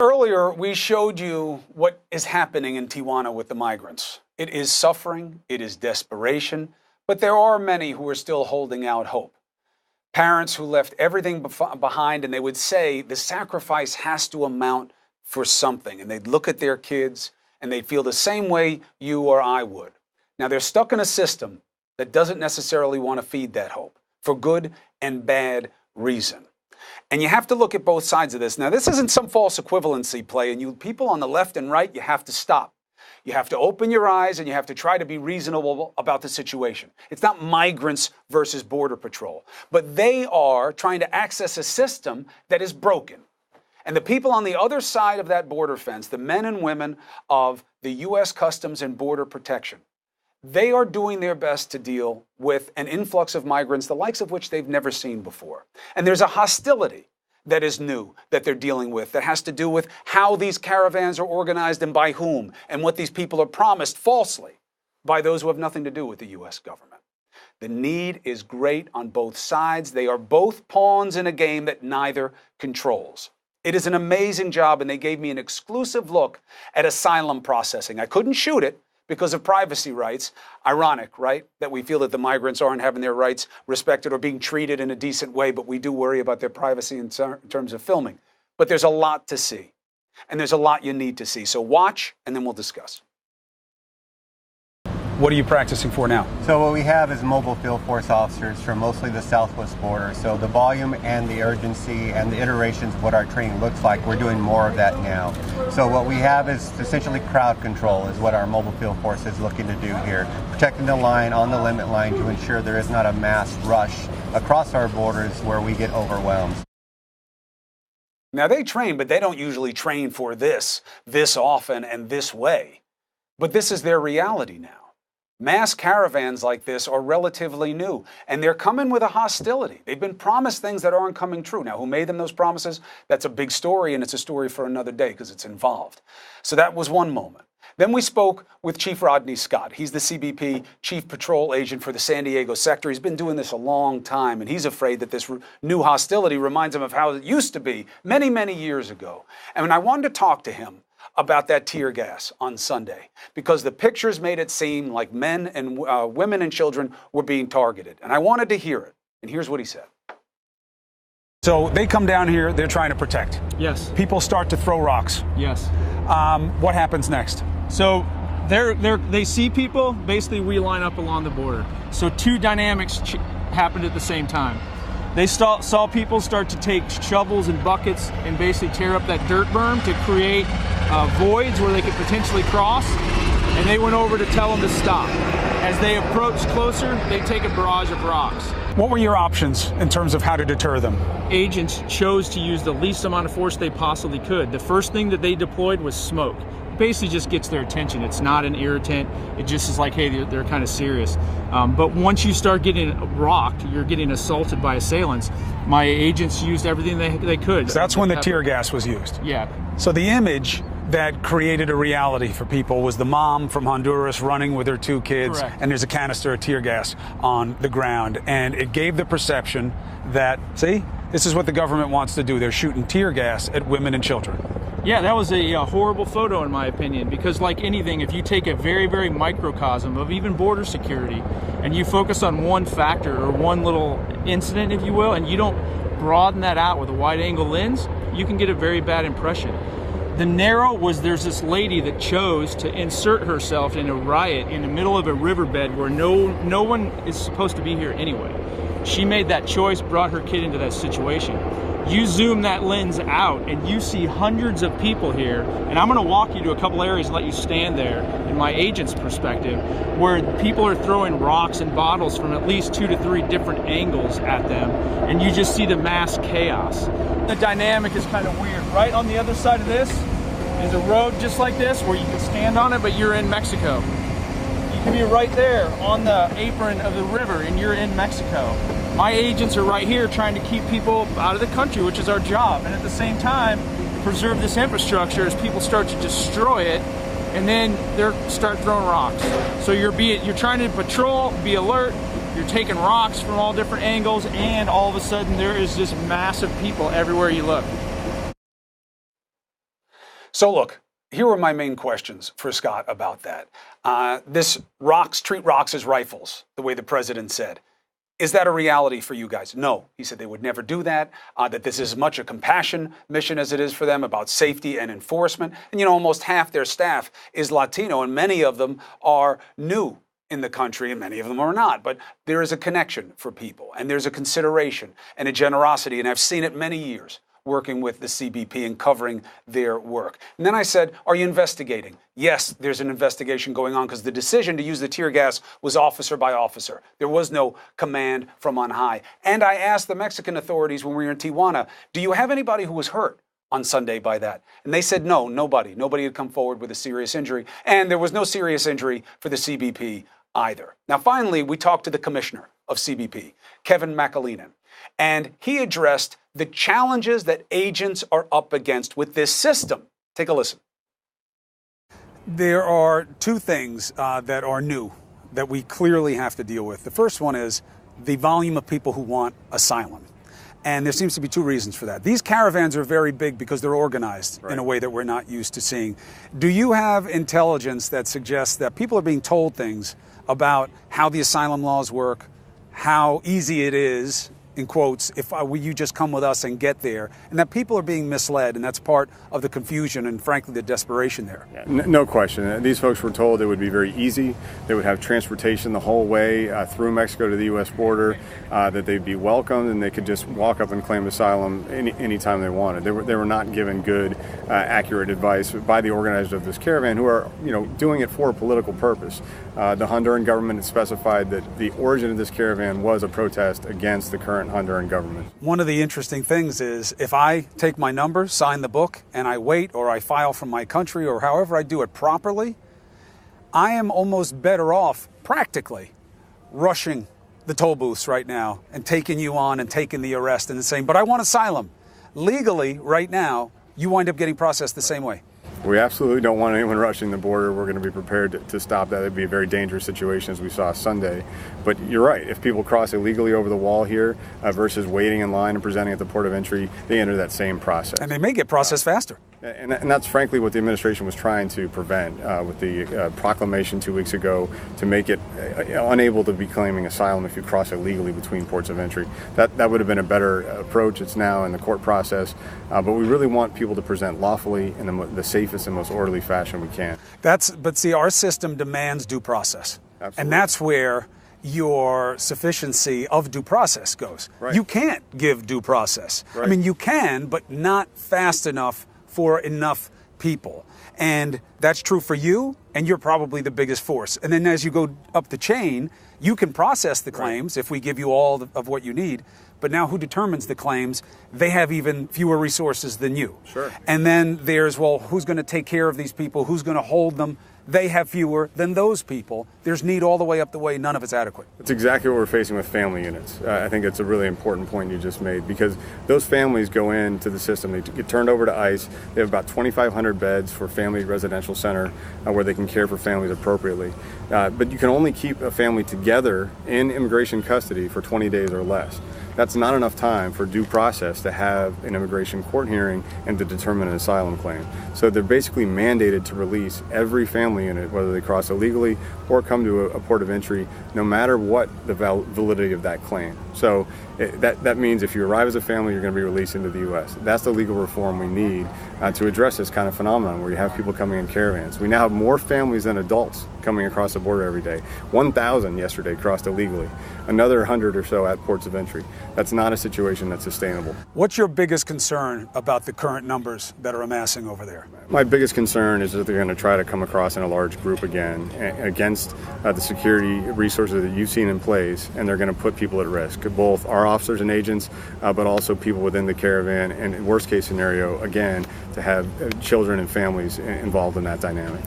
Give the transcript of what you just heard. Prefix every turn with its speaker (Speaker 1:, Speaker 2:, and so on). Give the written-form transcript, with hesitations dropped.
Speaker 1: Earlier, we showed you what is happening in Tijuana with the migrants. It is suffering, it is desperation, but there are many who are still holding out hope. Parents who left everything behind, and they would say the sacrifice has to amount for something. And they'd look at their kids and they'd feel the same way you or I would. Now, they're stuck in a system that doesn't necessarily want to feed that hope for good and bad reason. And you have to look at both sides of this. Now, this isn't some false equivalency play, and you people on the left and right, you have to stop. You have to open your eyes and you have to try to be reasonable about the situation. It's not migrants versus Border Patrol, but they are trying to access a system that is broken. And the people on the other side of that border fence, the men and women of the U.S. Customs and Border Protection, they are doing their best to deal with an influx of migrants, the likes of which they've never seen before. And there's a hostility that is new that they're dealing with that has to do with how these caravans are organized and by whom, and what these people are promised falsely by those who have nothing to do with the U.S. government. The need is great on both sides. They are both pawns in a game that neither controls. It is an amazing job, and they gave me an exclusive look at asylum processing. I couldn't shoot it because of privacy rights. Ironic, right? That we feel that the migrants aren't having their rights respected or being treated in a decent way, but we do worry about their privacy in terms of filming. But there's a lot to see, and there's a lot you need to see. So watch, and then we'll discuss. What are you practicing for now?
Speaker 2: So what we have is mobile field force officers from mostly the southwest border. So the volume and the urgency and the iterations of what our training looks like, we're doing more of that now. So what we have is essentially crowd control is what our mobile field force is looking to do here. Protecting the line on the limit line to ensure there is not a mass rush across our borders where we get overwhelmed.
Speaker 1: Now they train, but they don't usually train for this often and this way. But this is their reality now. Mass caravans like this are relatively new, and they're coming with a hostility. They've been promised things that aren't coming true. Now, who made them those promises? That's a big story, and it's a story for another day because it's involved. So that was one moment. Then we spoke with Chief Rodney Scott. He's the CBP Chief Patrol Agent for the San Diego sector. He's been doing this a long time, and he's afraid that this new hostility reminds him of how it used to be many, many years ago. And I wanted to talk to him about that tear gas on Sunday, because the pictures made it seem like men and women and children were being targeted. And I wanted to hear it. And here's what he said. So they come down here, they're trying to protect.
Speaker 3: Yes.
Speaker 1: People start to throw rocks.
Speaker 3: Yes.
Speaker 1: What happens next?
Speaker 3: So they see people, basically we line up along the border. So two dynamics happened at the same time. They saw people start to take shovels and buckets and basically tear up that dirt berm to create voids where they could potentially cross, and they went over to tell them to stop. As they approached closer, they take a barrage of rocks.
Speaker 1: What were your options in terms of how to deter them?
Speaker 3: Agents chose to use the least amount of force they possibly could. The first thing that they deployed was smoke. Basically just gets their attention. It's not an irritant. It just is like, hey, they're kind of serious. But once you start getting rocked, you're getting assaulted by assailants. My agents used everything they could.
Speaker 1: So that's when the tear gas was used?
Speaker 3: Yeah.
Speaker 1: So the image that created a reality for people was the mom from Honduras running with her two kids.
Speaker 3: Correct.
Speaker 1: And there's a canister of tear gas on the ground. And it gave the perception that, see, this is what the government wants to do. They're shooting tear gas at women and children.
Speaker 3: Yeah, that was a horrible photo in my opinion, because like anything, if you take a very, very microcosm of even border security and you focus on one factor or one little incident, if you will, and you don't broaden that out with a wide angle lens, you can get a very bad impression. The narrow was there's this lady that chose to insert herself in a riot in the middle of a riverbed where no one is supposed to be here anyway. She made that choice, brought her kid into that situation. You zoom that lens out and you see hundreds of people here, and I'm going to walk you to a couple areas and let you stand there in my agent's perspective, where people are throwing rocks and bottles from at least 2 to 3 different angles at them, and you just see the mass chaos. The dynamic is kind of weird. Right on the other side of this is a road just like this where you can stand on it, but you're in Mexico. You can be right there on the apron of the river and you're in Mexico. My agents are right here trying to keep people out of the country, which is our job, and at the same time preserve this infrastructure as people start to destroy it, and then they start throwing rocks. So you're trying to patrol, be alert, you're taking rocks from all different angles, and all of a sudden there is just massive people everywhere you look.
Speaker 1: So look, here are my main questions for Scott about that. This treat rocks as rifles, the way the president said. Is that a reality for you guys? No. He said they would never do that, that this is as much a compassion mission as it is for them about safety and enforcement. And, almost half their staff is Latino, and many of them are new in the country, and many of them are not. But there is a connection for people, and there's a consideration and a generosity, and I've seen it many years working with the CBP and covering their work. And then I said, are you investigating? Yes, there's an investigation going on because the decision to use the tear gas was officer by officer. There was no command from on high. And I asked the Mexican authorities when we were in Tijuana, do you have anybody who was hurt on Sunday by that? And they said, no, nobody. Nobody had come forward with a serious injury. And there was no serious injury for the CBP either. Now, finally, we talked to the commissioner of CBP, Kevin McAleenan, and he addressed the challenges that agents are up against with this system. Take a listen. There are two things that are new that we clearly have to deal with. The first one is the volume of people who want asylum. And there seems to be two reasons for that. These caravans are very big because they're organized in a way that we're not used to seeing. Do you have intelligence that suggests that people are being told things about how the asylum laws work, how easy it is, in quotes, if you just come with us and get there, and that people are being misled, and that's part of the confusion and, frankly, the desperation there?
Speaker 4: Yeah, no question. These folks were told it would be very easy. They would have transportation the whole way through Mexico to the U.S. border, that they'd be welcomed, and they could just walk up and claim asylum anytime they wanted. They were not given good, accurate advice by the organizers of this caravan, who are doing it for a political purpose. The Honduran government had specified that the origin of this caravan was a protest against the current Honduran government.
Speaker 1: One of the interesting things is if I take my number, sign the book, and I wait or I file from my country or however I do it properly, I am almost better off practically rushing the toll booths right now and taking you on and taking the arrest and saying, but I want asylum. Legally, right now, you wind up getting processed the same way.
Speaker 4: We absolutely don't want anyone rushing the border. We're going to be prepared to stop that. It'd be a very dangerous situation, as we saw Sunday. But you're right. If people cross illegally over the wall here versus waiting in line and presenting at the port of entry, they enter that same process.
Speaker 1: And they may get processed faster.
Speaker 4: And that's frankly what the administration was trying to prevent with the proclamation 2 weeks ago to make it unable to be claiming asylum if you cross illegally between ports of entry. That would have been a better approach. It's now in the court process. But we really want people to present lawfully in the safest and most orderly fashion we can.
Speaker 1: But see, our system demands due process.
Speaker 4: Absolutely.
Speaker 1: And that's where your sufficiency of due process goes.
Speaker 4: Right.
Speaker 1: You can't give due process.
Speaker 4: Right.
Speaker 1: I mean, you can, but not fast enough for enough people. And that's true for you, and you're probably the biggest force. And then as you go up the chain, you can process the claims if we give you all of what you need. But now who determines the claims? They have even fewer resources than you.
Speaker 4: Sure.
Speaker 1: And then there's, well, who's going to take care of these people? Who's going to hold them? They have fewer than those people. There's need all the way up the way. None of it's adequate.
Speaker 4: That's exactly what we're facing with family units. I think it's a really important point you just made, because those families go into the system. They get turned over to ICE. They have about 2,500 beds for family residential center where they can care for families appropriately. But you can only keep a family together in immigration custody for 20 days or less. That's not enough time for due process to have an immigration court hearing and to determine an asylum claim. So they're basically mandated to release every family unit, whether they cross illegally or come to a port of entry, no matter what the validity of that claim. So that means if you arrive as a family, you're going to be released into the U.S. That's the legal reform we need to address this kind of phenomenon where you have people coming in caravans. We now have more families than adults coming across the border every day. 1,000 yesterday crossed illegally, another 100 or so at ports of entry. That's not a situation that's sustainable.
Speaker 1: What's your biggest concern about the current numbers that are amassing over there?
Speaker 4: My biggest concern is that they're going to try to come across in a large group again against the security resources that you've seen in place, and they're going to put people at risk, both our officers and agents, but also people within the caravan, and in worst case scenario, again, to have children and families involved in that dynamic.